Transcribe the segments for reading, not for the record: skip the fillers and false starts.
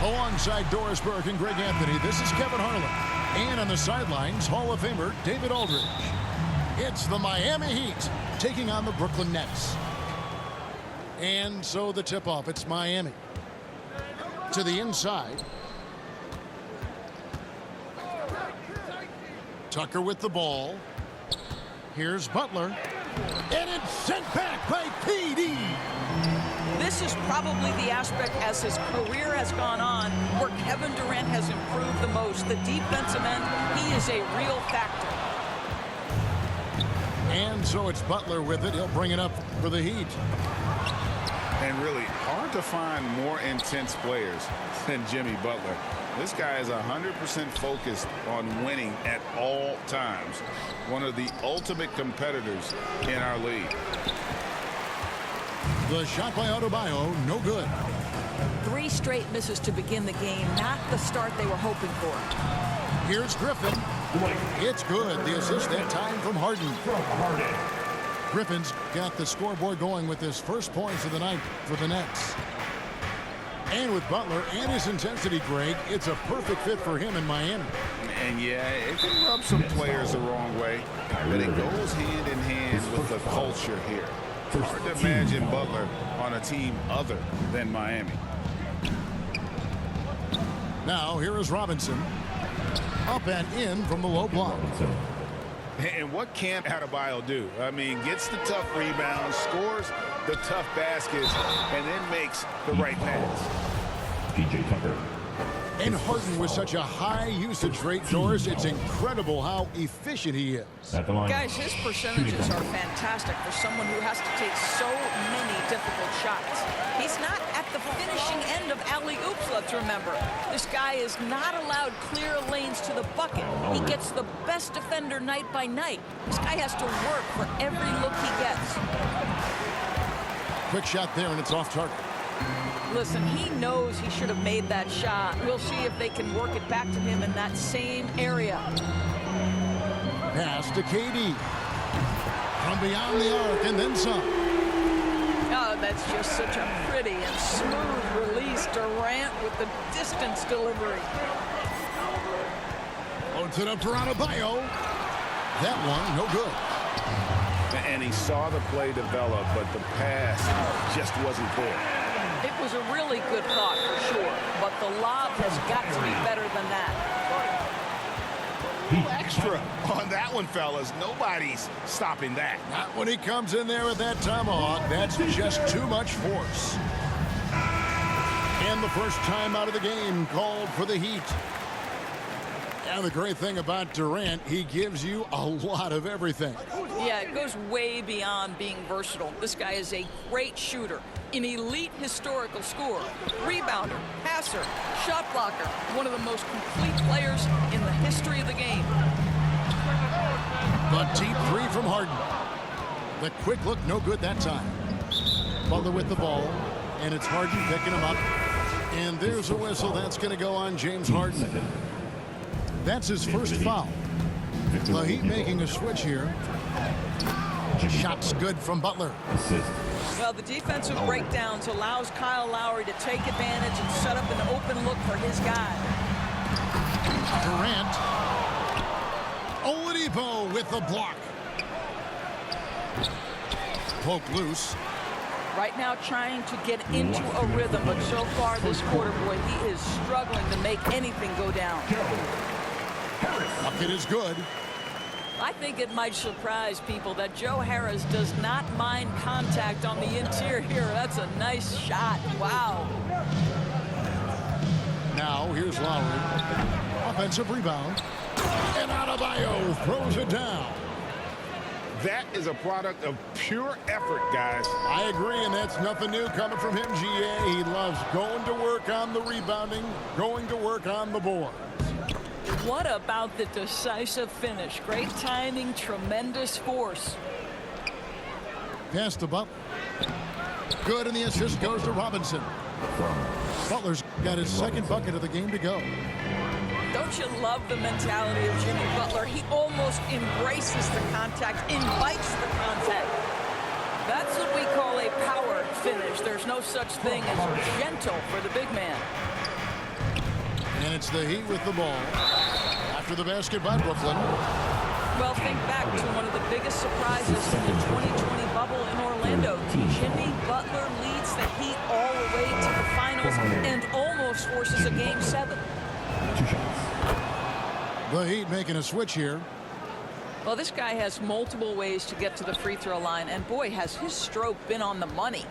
Alongside Doris Burke and Greg Anthony, this is Kevin Harlan. And on the sidelines, Hall of Famer David Aldridge. It's the Miami Heat taking on the Brooklyn Nets. And so the tip-off, it's Miami. To the inside. Tucker with the ball. Here's Butler. And it's sent back by PD. This is probably the aspect as his career has gone on where Kevin Durant has improved the most. The defensive end, he is a real factor. And so it's Butler with it. He'll bring it up for the Heat. And really hard to find more intense players than Jimmy Butler. This guy is 100% focused on winning at all times. One of the ultimate competitors in our league. The shot by Adebayo, no good. 3 straight misses to begin the game, not the start they were hoping for. Here's Griffin. It's good. The assist that time from Harden. Griffin's got the scoreboard going with his first points of the night for the Nets. And with Butler and his intensity, Greg, it's a perfect fit for him in Miami. And yeah, it can rub some players the wrong way, but it goes hand in hand with the culture here. Hard to imagine Butler on a team other than Miami. Now here is Robinson. Up and in from the low block. And what can't Adebayo do? I mean, gets the tough rebounds, scores the tough baskets, and then makes the right pass. PJ Tucker. And Harden with such a high usage rate, Doris, it's incredible how efficient he is. At the line. Guys, his percentages are fantastic for someone who has to take so many difficult shots. He's not at the finishing end of alley-oops, let's remember. This guy is not allowed clear lanes to the bucket. He gets the best defender night by night. This guy has to work for every look he gets. Quick shot there, and it's off target. Listen, he knows he should have made that shot. We'll see if they can work it back to him in that same area. Pass to KD. From beyond the arc, and then some. Oh, that's just such a pretty and smooth release. Durant with the distance delivery. Loads it up to Adebayo. That one, no good. And he saw the play develop, but the pass just wasn't there. It was a really good thought for sure, but the lob has got to be better than that. Extra on that one, fellas. Nobody's stopping that. Not when he comes in there with that tomahawk. That's just too much force. And the first time out of the game called for the Heat. And the great thing about Durant, he gives you a lot of everything. Yeah, it goes way beyond being versatile. This guy is a great shooter, an elite historical scorer, rebounder, passer, shot blocker, one of the most complete players in the history of the game. The deep three from Harden. The quick look, no good that time. Butler with the ball, and it's Harden picking him up. And there's a whistle. That's going to go on James Harden. That's his first foul. The Heat making a switch here. Shot's good from Butler. Well, the defensive breakdowns allows Kyle Lowry to take advantage and set up an open look for his guy. Durant. Oladipo with the block. Poke loose. Right now trying to get into a rhythm, but so far this quarter, boy, he is struggling to make anything go down. Bucket is good. I think it might surprise people that Joe Harris does not mind contact on the interior. That's a nice shot. Wow. Now here's Lowry. Offensive rebound. And Adebayo throws it down. That is a product of pure effort, guys. I agree, and that's nothing new coming from him, GA. He loves going to work on the rebounding, going to work on the board. What about the decisive finish? Great timing, tremendous force. Pass to Butler. Good, and the assist goes to Robinson. Butler's got his second bucket of the game to go. Don't you love the mentality of Jimmy Butler? He almost embraces the contact, invites the contact. That's what we call a power finish. There's no such thing as gentle for the big man. And it's the Heat with the ball. After the basket by Brooklyn. Well, think back to one of the biggest surprises in the 2020 bubble in Orlando. Jimmy Butler leads the Heat all the way to the finals and almost forces a Game 7. The Heat making a switch here. Well, this guy has multiple ways to get to the free throw line, and boy, has his stroke been on the money.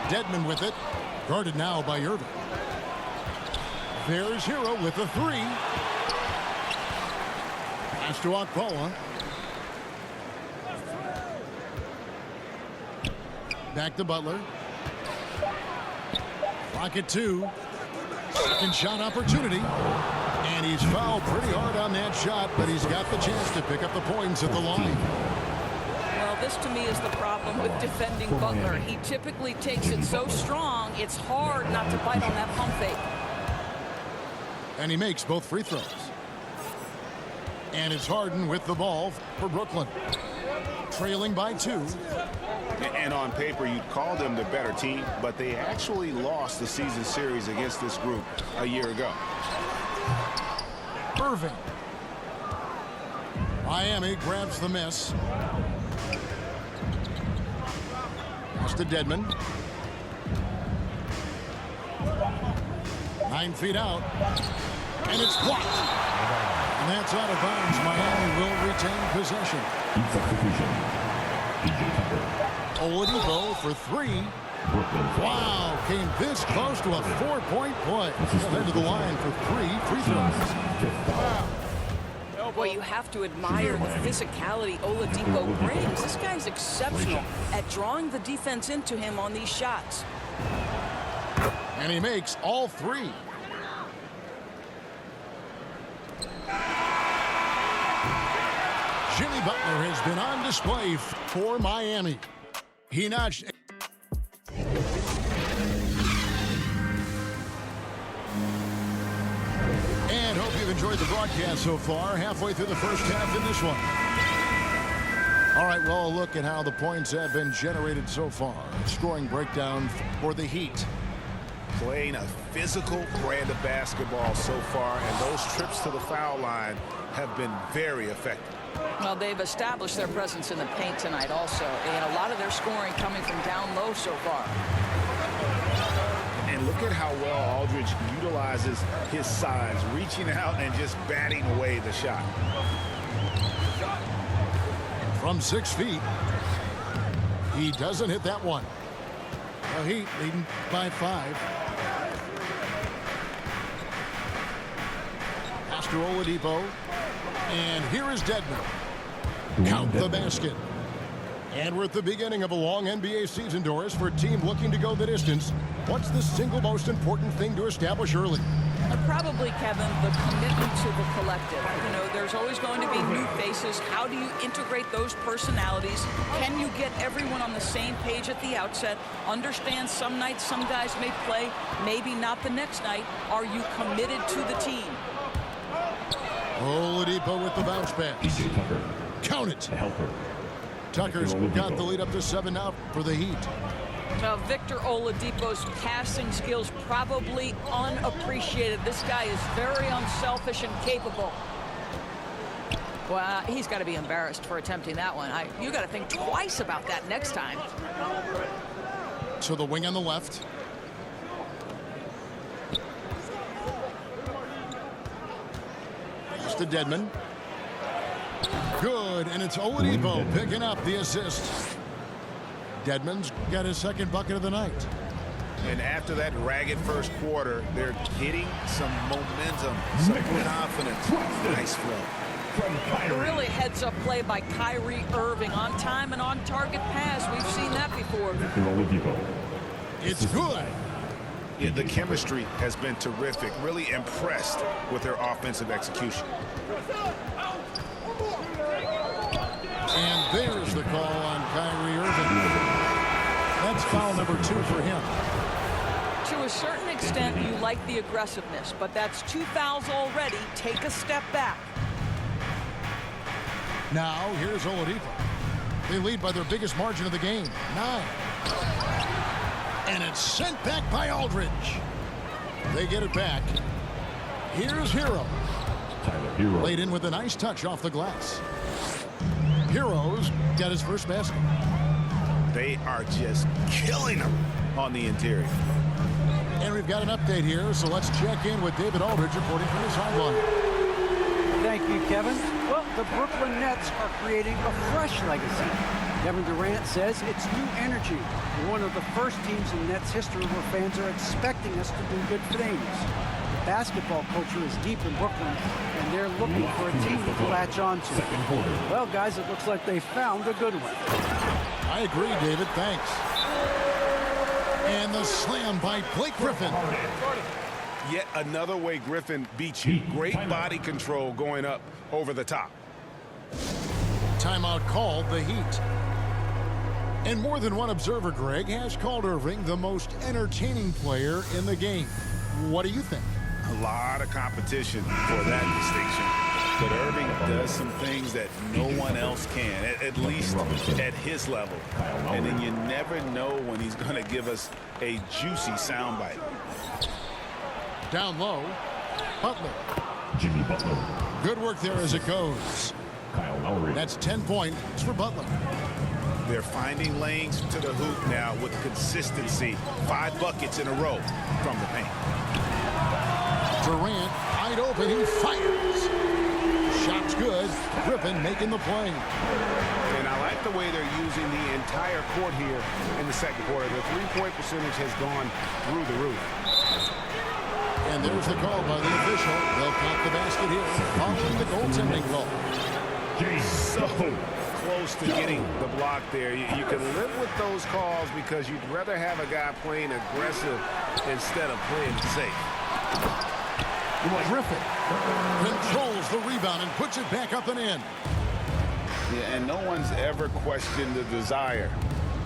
Dedmon with it. Guarded now by Irving. There's Hero with the three. Pass to Okpala. Back to Butler. Rocket 2. Second shot opportunity. And he's fouled pretty hard on that shot, but he's got the chance to pick up the points at the line. Well, this to me is the problem with defending Butler. He typically takes it so strong, it's hard not to bite on that pump fake. And he makes both free throws. And it's Harden with the ball for Brooklyn. Trailing by 2. And on paper, you'd call them the better team, but they actually lost the season series against this group a year ago. Irving. Miami grabs the miss. Pass to Dedmon. 9 feet out. And it's blocked. And that's out of bounds. Miami will retain possession. Oladipo for 3. Wow, came this close to a 4-point play. Head to the line for 3 free throws. Boy, you have to admire the physicality Oladipo brings. This guy's exceptional at drawing the defense into him on these shots. And he makes all 3. Jimmy Butler has been on display for Miami. He notched. And hope you've enjoyed the broadcast so far. Halfway through the first half in this one. All right, well, a look at how the points have been generated so far. Scoring breakdown for the Heat. Playing a physical brand of basketball so far, and those trips to the foul line have been very effective. Well, they've established their presence in the paint tonight also, and a lot of their scoring coming from down low so far. And look at how well Aldridge utilizes his size, reaching out and just batting away the shot. From 6 feet. He doesn't hit that one. The Heat leading by 5. Pass to Oladipo. And here is Dedmon. Count the basket. And we're at the beginning of a long NBA season, Doris, for a team looking to go the distance. What's the single most important thing to establish early? Probably, Kevin, the commitment to the collective. You know, there's always going to be new faces. How do you integrate those personalities? Can you get everyone on the same page at the outset? Understand some nights some guys may play, maybe not the next night. Are you committed to the team? Oladipo with the bounce pass. Count it. Tucker's got the lead up to 7 now for the Heat. Now, Victor Oladipo's passing skills probably unappreciated. This guy is very unselfish and capable. Well, he's got to be embarrassed for attempting that one. You got to think twice about that next time. To the wing on the left. Pass to Dedmon. Good, and it's Oladipo picking up the assist. Dedmon's got his second bucket of the night. And after that ragged first quarter, they're getting some momentum, some confidence. Nice flow. Really heads-up play by Kyrie Irving. On time and on target pass. We've seen that before. It's good. Yeah, the chemistry has been terrific. Really impressed with their offensive execution. And there's the call on Kyrie Irving. That's foul number 2 for him. To a certain extent, you like the aggressiveness, but that's 2 fouls already. Take a step back. Now, here's Oladipo. They lead by their biggest margin of the game, 9. And it's sent back by Aldridge. They get it back. Here's Hero. Tyler Hero. Laid in with a nice touch off the glass. Hero's got his first basket. They are just killing them on the interior. And we've got an update here, so let's check in with David Aldridge reporting from the sideline. Thank you, Kevin. Well, the Brooklyn Nets are creating a fresh legacy. Kevin Durant says it's new energy. We're one of the first teams in Nets history where fans are expecting us to do good things. The basketball culture is deep in Brooklyn, and they're looking for a team to latch on to. Well, guys, it looks like they found a good one. I agree, David. Thanks. And the slam by Blake Griffin. Yet another way Griffin beats you. Great body control going up over the top. Timeout called, the Heat. And more than one observer, Greg, has called Irving the most entertaining player in the game. What do you think? A lot of competition for that distinction. But Irving does some things that no one else can, at least at his level. And then you never know when he's going to give us a juicy soundbite. Down low, Butler. Jimmy Butler. Good work there as it goes. Kyle Lowry. That's 10 points for Butler. They're finding lanes to the hoop now with consistency. 5 buckets in a row from the paint. Durant, wide open, he fires. Shot's good. Griffin making the play. And I like the way they're using the entire court here in the second quarter. The three-point percentage has gone through the roof. And there's the call by the official. They'll count the basket here, following the goaltending call. So close to getting the block there. You can live with those calls because you'd rather have a guy playing aggressive instead of playing safe. Griffin controls the rebound and puts it back up and in. Yeah, and no one's ever questioned the desire.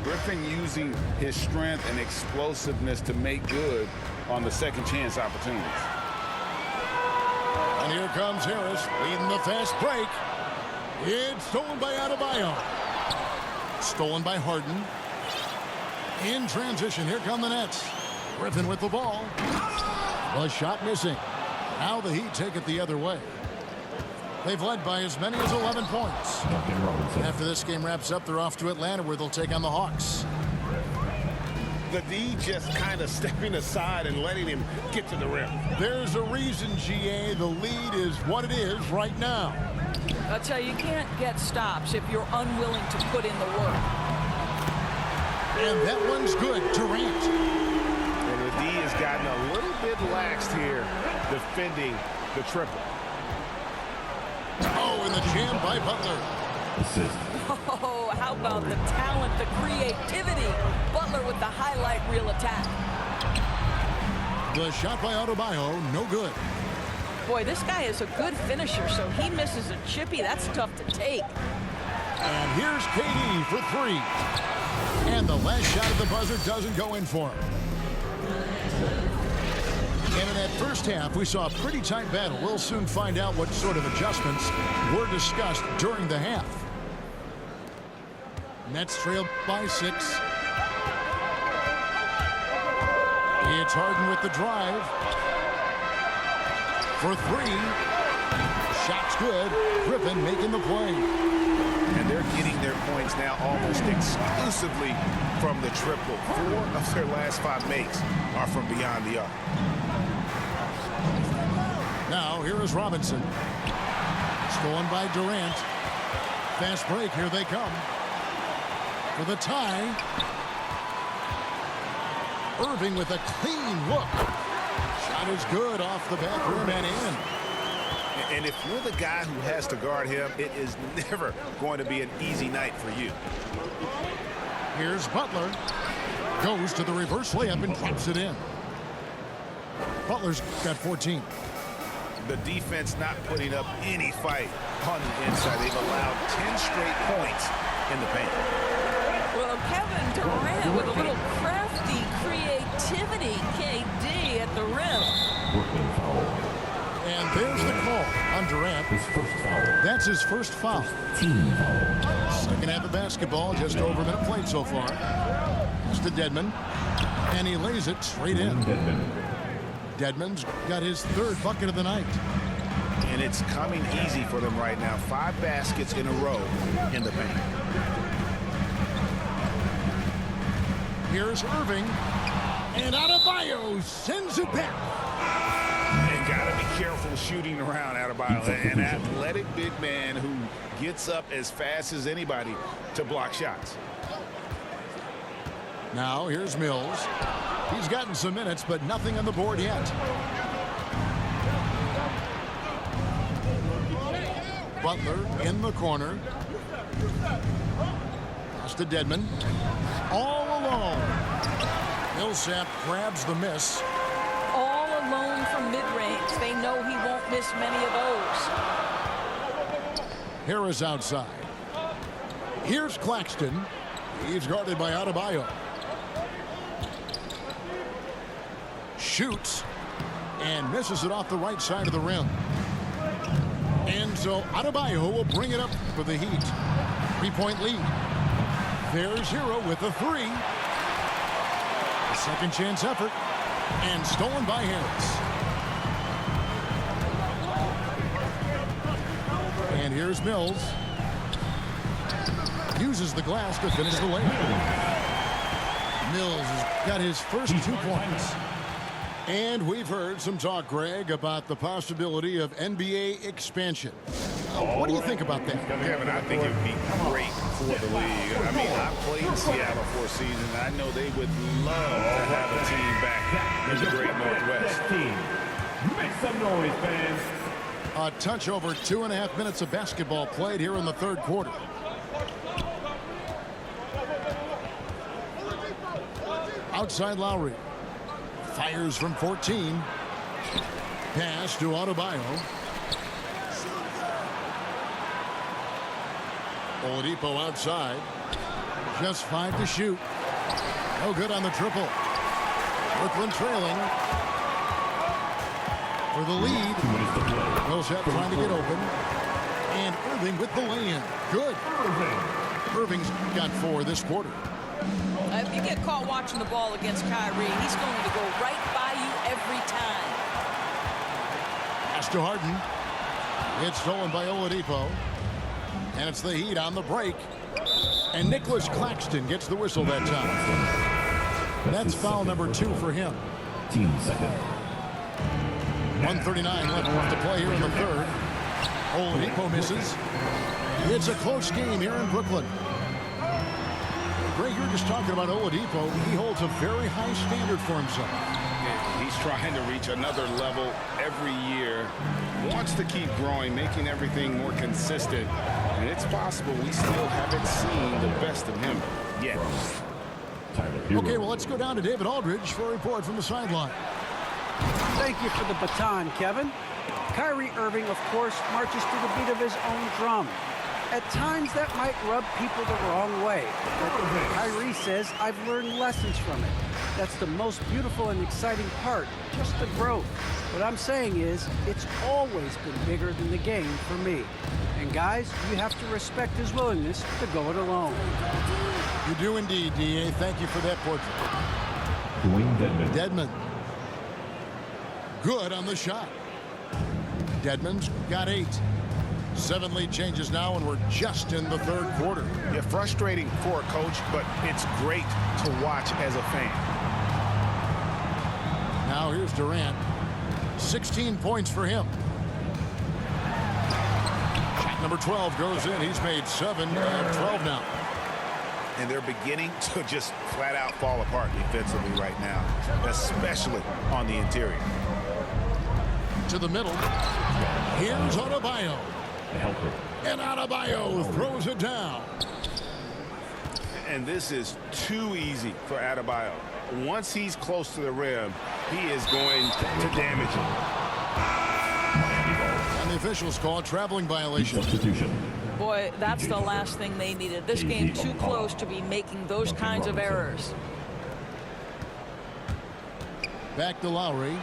Griffin using his strength and explosiveness to make good on the second chance opportunities. And here comes Harris leading the fast break. It's stolen by Adebayo. Stolen by Harden. In transition, here come the Nets. Griffin with the ball. The shot missing. Now the Heat take it the other way. They've led by as many as 11 points. After this game wraps up, they're off to Atlanta where they'll take on the Hawks. The D just kind of stepping aside and letting him get to the rim. There's a reason, GA, the lead is what it is right now. I'll tell you, you can't get stops if you're unwilling to put in the work. And that one's good. Durant. And the D has gotten a little bit laxed here defending the triple. Oh, and the jam by Butler. Assist. Oh, how about the talent, the creativity? Butler with the highlight reel attack. The shot by Adebayo, no good. Boy, this guy is a good finisher, so he misses a chippy. That's tough to take. And here's KD for 3. And the last shot at the buzzer doesn't go in for him. And in that first half, we saw a pretty tight battle. We'll soon find out what sort of adjustments were discussed during the half. Nets trailed by 6. It's Harden with the drive. For 3. Shot's good. Griffin making the play. And they're getting their points now almost exclusively from the triple. 4 of their last 5 makes are from beyond the arc. Now, here is Robinson. Stolen by Durant. Fast break, here they come. For the tie. Irving with a clean look. Shot is good off the back rim and in. And if you're the guy who has to guard him, it is never going to be an easy night for you. Here's Butler. Goes to the reverse layup and drops it in. Butler's got 14. The defense not putting up any fight on the inside. They've allowed 10 straight points in the paint. Well, Kevin Durant with a little crafty creativity. KD at the rim. Brooklyn foul. And there's the call on Durant. His first foul. That's his first foul. Team foul. Second half of basketball, just over a minute played so far. It's to Dedmon. And he lays it straight in. Dedmon. Dedmon's got his third bucket of the night. And it's coming easy for them right now. 5 baskets in a row in the paint. Here's Irving. And Adebayo sends it back. And got to be careful shooting around Adebayo. An athletic big man who gets up as fast as anybody to block shots. Now here's Mills. He's gotten some minutes, but nothing on the board yet. Butler in the corner. Pass to Dedmon. All alone. Millsap grabs the miss. All alone from mid-range. They know he won't miss many of those. Harris outside. Here's Claxton. He's guarded by Adebayo. Shoots and misses it off the right side of the rim. And so Adebayo will bring it up for the Heat. 3-point lead. There's Hero with a 3. A second chance effort. And stolen by Harris. And here's Mills. Uses the glass to finish the layup. Mills has got his first 2 points. And we've heard some talk, Greg, about the possibility of NBA expansion. What do you think about that? Kevin, I think it would be great for the league. I mean, I played in Seattle for a season, and I know they would love to have a team back in the Great Northwest. Make some noise, fans. A touch over 2.5 minutes of basketball played here in the third quarter. Outside Lowry. Fires from 14. Pass to Adebayo. Oladipo outside. Just 5 to shoot. No good on the triple. Brooklyn trailing. For the lead. Millsap trying to get open. And Irving with the lay-in. Good. Irving's got 4 this quarter. If you get caught watching the ball against Kyrie, he's going to go right by you every time. Pass to Harden. It's stolen by Oladipo. And it's the Heat on the break. And Nicholas Claxton gets the whistle that time. That's foul number 2 for him. Team second. 1:39 left to play here in the third. Oladipo misses. It's a close game here in Brooklyn. Greg, you were just talking about Oladipo. He holds a very high standard for himself. He's trying to reach another level every year. Wants to keep growing, making everything more consistent. And it's possible we still haven't seen the best of him yet. Okay, well, let's go down to David Aldridge for a report from the sideline. Thank you for the baton, Kevin. Kyrie Irving, of course, marches to the beat of his own drum. At times, that might rub people the wrong way. But Kyrie says, I've learned lessons from it. That's the most beautiful and exciting part, just the growth. What I'm saying is, it's always been bigger than the game for me. And guys, you have to respect his willingness to go it alone. You do indeed, D.A. Thank you for that portrait. Dwayne Dedmon. Dedmon. Good on the shot. Dedmon's got 8. 7 lead changes now, and we're just in the third quarter. Yeah, frustrating for a coach, but it's great to watch as a fan. Now here's Durant. 16 points for him. Shot number 12 goes in. He's made 7 and 12 now. And they're beginning to just flat out fall apart defensively right now, especially on the interior. To the middle. Here's Adebayo. The helper. And Adebayo throws it down. And this is too easy for Adebayo. Once he's close to the rim, he is going to damage him. And the officials call a traveling violation. Substitution. Boy, that's the last thing they needed. This game too close to be making those kinds of errors. Back to Lowry.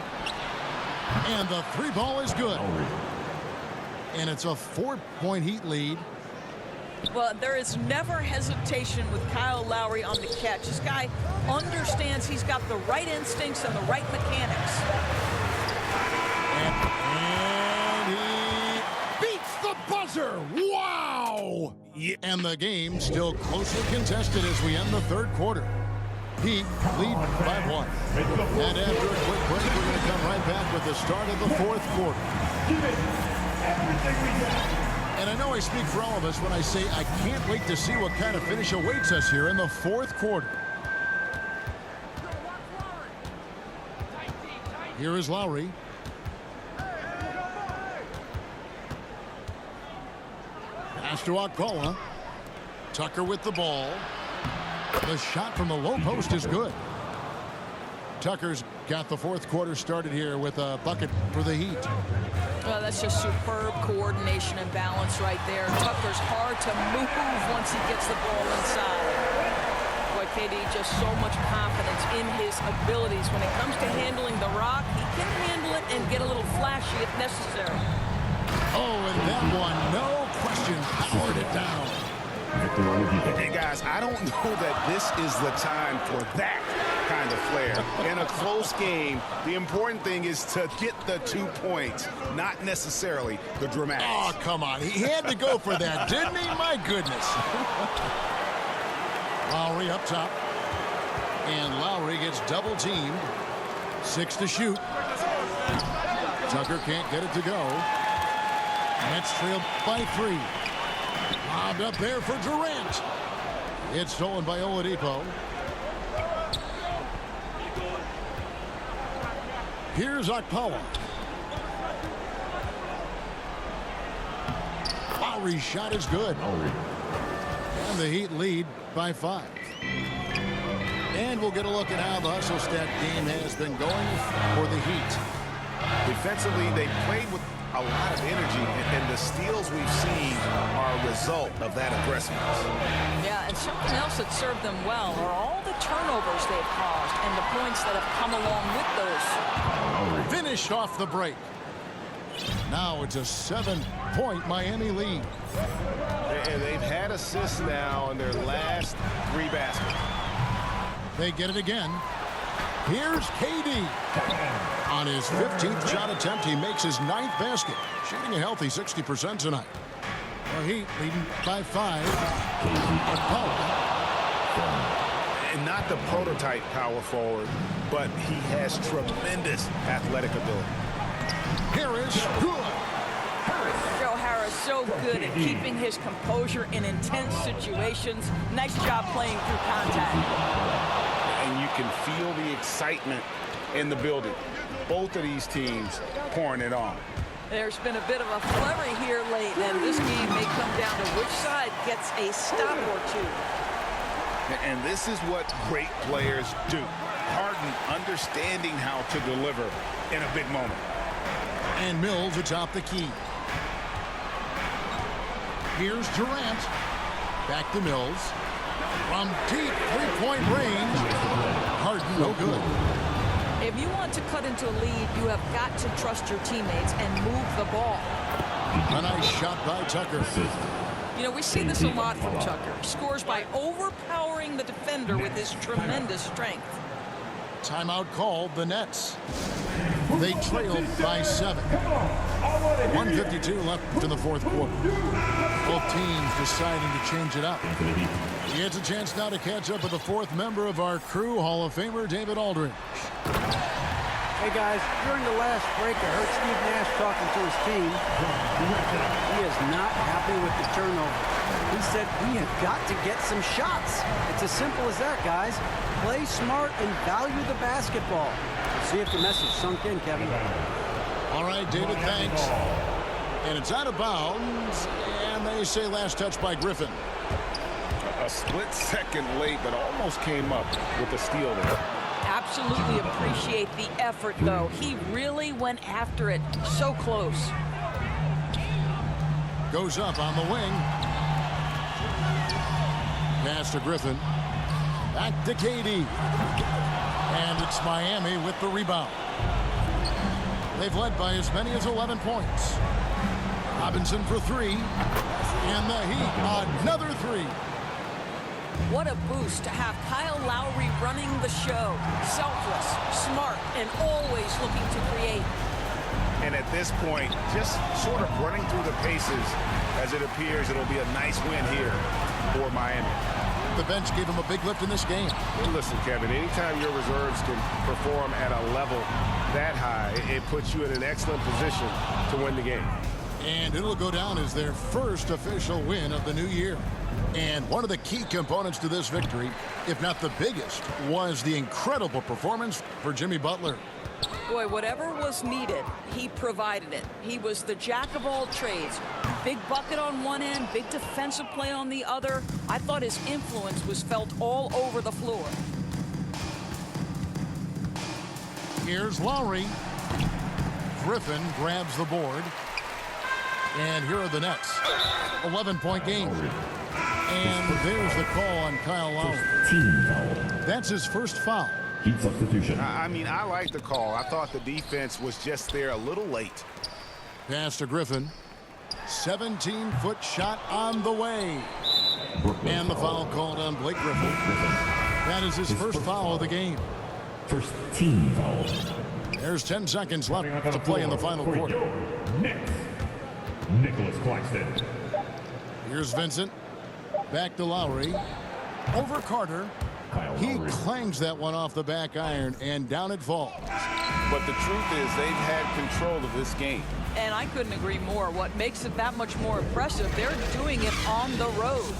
And the 3 ball is good. And it's a 4-point Heat lead. Well, there is never hesitation with Kyle Lowry on the catch. This guy understands he's got the right instincts and the right mechanics. buzzer. Wow! Yeah. And the game still closely contested as we end the third quarter. Heat lead by 1. And after a quick break, we're going to come right back with the start of the fourth quarter. And I know I speak for all of us when I say I can't wait to see what kind of finish awaits us here in the fourth quarter. Here is Lowry. Pass to Akpala. Tucker with the ball. The shot from the low post is good. Tucker's got the fourth quarter started here with a bucket for the Heat. Well, that's just superb coordination and balance right there. Tucker's hard to move once he gets the ball inside. Boy, KD, just so much confidence in his abilities. When it comes to handling the rock, he can handle it and get a little flashy if necessary. Oh, and that one, no question, powered it down. Hey, guys, I don't know that this is the time for that kind of flair. In a close game, the important thing is to get the 2 points, not necessarily the dramatics. Oh, come on. He had to go for that, didn't he? My goodness. Lowry up top. And Lowry gets double teamed. 6 to shoot. Tucker can't get it to go. Nets trailed by 3. Lobbed up there for Durant. It's stolen by Oladipo. Here's Akpala. Lowry's shot is good. And the Heat lead by 5. And we'll get a look at how the hustle stat game has been going for the Heat. Defensively, they played with a lot of energy, and the steals we've seen are a result of that aggressiveness. Yeah, and something else that served them well are all the turnovers they've caused and the points that have come along with those. Finished off the break. Now it's a 7-point Miami lead. And they've had assists now in their last 3 baskets. They get it again. Here's KD. On his 15th shot attempt, he makes his 9th basket, shooting a healthy 60% tonight. The Heat leading by 5. And not the prototype power forward, but he has tremendous athletic ability. Harris, good. Joe Harris so good at keeping his composure in intense situations. Nice job playing through contact. And you can feel the excitement in the building. Both of these teams pouring it on. There's been a bit of a flurry here late, and this game may come down to which side gets a stop or 2. And this is what great players do. Harden understanding how to deliver in a big moment. And Mills atop the key. Here's Durant. Back to Mills. From deep three-point range. Harden, no good. If you want to cut into a lead, you have got to trust your teammates and move the ball. A nice shot by Tucker. You know, we see this a lot from Tucker. Scores by overpowering the defender with his tremendous strength. Timeout called, the Nets. They trailed by 7. 1:52 left in the fourth quarter. Both teams deciding to change it up. He gets a chance now to catch up with the 4th member of our crew, Hall of Famer David Aldridge. Hey guys, during the last break, I heard Steve Nash talking to his team. He is not happy with the turnover. He said, we have got to get some shots. It's as simple as that, guys. Play smart and value the basketball. Let's see if the message sunk in, Kevin. All right, David, thanks. And it's out of bounds, and they say last touch by Griffin. A split second late, but almost came up with a steal there. Absolutely appreciate the effort, though. He really went after it. So close. Goes up on the wing. Pass to Griffin. Back to KD. And it's Miami with the rebound. They've led by as many as 11 points. Robinson for 3. And the Heat, another 3. What a boost to have Kyle Lowry running the show. Selfless, smart, and always looking to create. And at this point, just sort of running through the paces as it appears it'll be a nice win here for Miami. The bench gave him a big lift in this game. Well, listen, Kevin, anytime your reserves can perform at a level that high, it puts you in an excellent position to win the game. And it'll go down as their first official win of the new year. And one of the key components to this victory, if not the biggest, was the incredible performance for Jimmy Butler. Boy, whatever was needed, he provided it. He was the jack of all trades. Big bucket on one end, big defensive play on the other. I thought his influence was felt all over the floor. Here's Lowry. Griffin grabs the board. And here are the Nets. 11-point game. And there's the call on Kyle Lowry. Team foul. That's his first foul. Heat substitution. I mean, I like the call. I thought the defense was just there a little late. Pass to Griffin. 17-foot shot on the way. Brooklyn And the foul called on Blake Griffin. That is his first foul of the game. First team foul. There's 10 seconds left to play in the final quarter. Next, Nicholas Claxton. Here's Vincent. Back to Lowry. Over Carter. Kyle He Lowry. clangs that one off the back iron, and down it falls. But the truth is they've had control of this game. And I couldn't agree more. What makes it that much more impressive, they're doing it on the road.